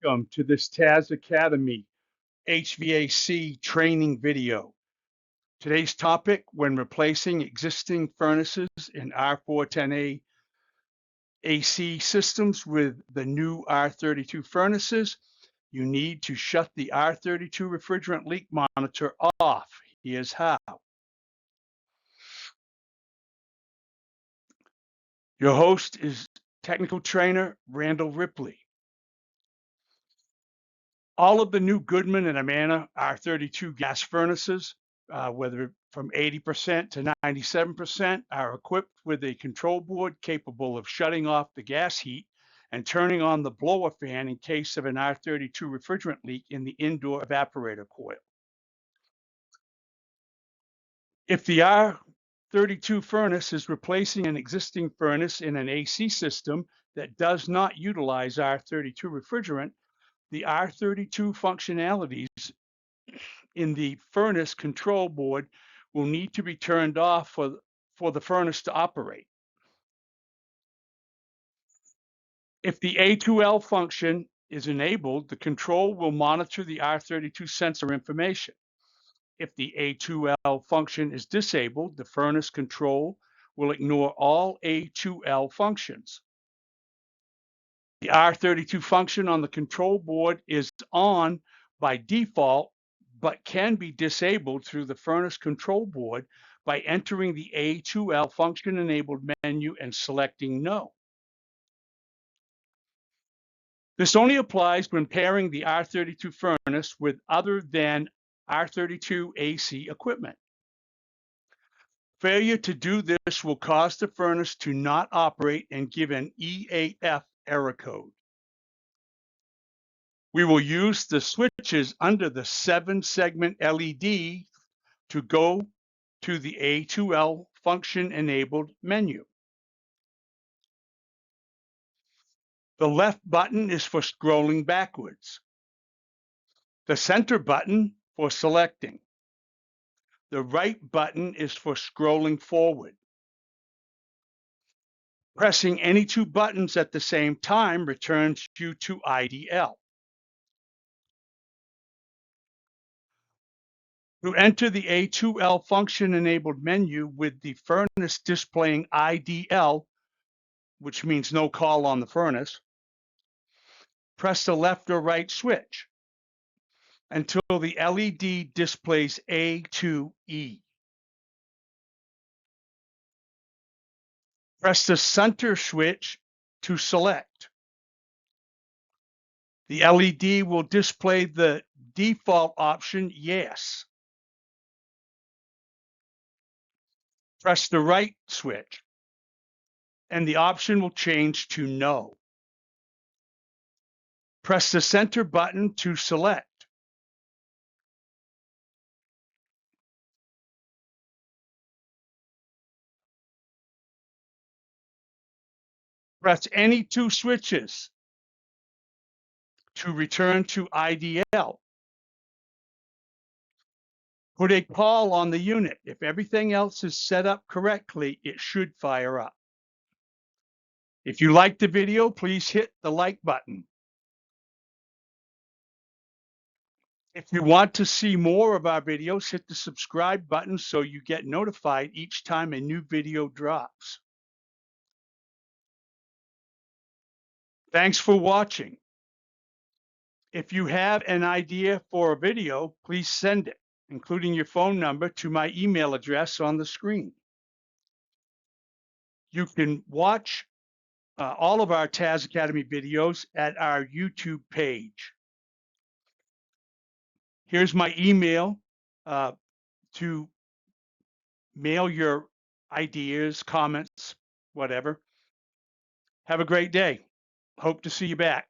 Welcome to this Taz Academy HVAC training video. Today's topic: when replacing existing furnaces in R410A AC systems with the new R32 furnaces, you need to shut the R32 refrigerant leak monitor off. Here's how. Your host is technical trainer Randall Ripley. All of the new Goodman and Amana R32 gas furnaces, whether from 80% to 97%, are equipped with a control board capable of shutting off the gas heat and turning on the blower fan in case of an R32 refrigerant leak in the indoor evaporator coil. If the R32 furnace is replacing an existing furnace in an AC system that does not utilize R32 refrigerant, the R32 functionalities in the furnace control board will need to be turned off for the furnace to operate. If the A2L function is enabled, the control will monitor the R32 sensor information. If the A2L function is disabled, the furnace control will ignore all A2L functions. The R32 function on the control board is on by default, but can be disabled through the furnace control board by entering the A2L function enabled menu and selecting no. This only applies when pairing the R32 furnace with other than R32 AC equipment. Failure to do this will cause the furnace to not operate and give an EAF error code. We will use the switches under the 7-segment LED to go to the A2L function-enabled menu. The left button is for scrolling backwards. The center button for selecting. The right button is for scrolling forward. Pressing any two buttons at the same time returns you to IDL. To enter the A2L function-enabled menu with the furnace displaying IDL, which means no call on the furnace, press the left or right switch until the LED displays A2E. Press the center switch to select. The LED will display the default option, yes. Press the right switch, and the option will change to no. Press the center button to select. Press any two switches to return to IDL. Put a call on the unit. If everything else is set up correctly, it should fire up. If you liked the video, please hit the like button. If you want to see more of our videos, hit the subscribe button so you get notified each time a new video drops. Thanks for watching. If you have an idea for a video, please send it, including your phone number, to my email address on the screen. You can watch all of our Taz Academy videos at our YouTube page. Here's my email to mail your ideas, comments, whatever. Have a great day. Hope to see you back.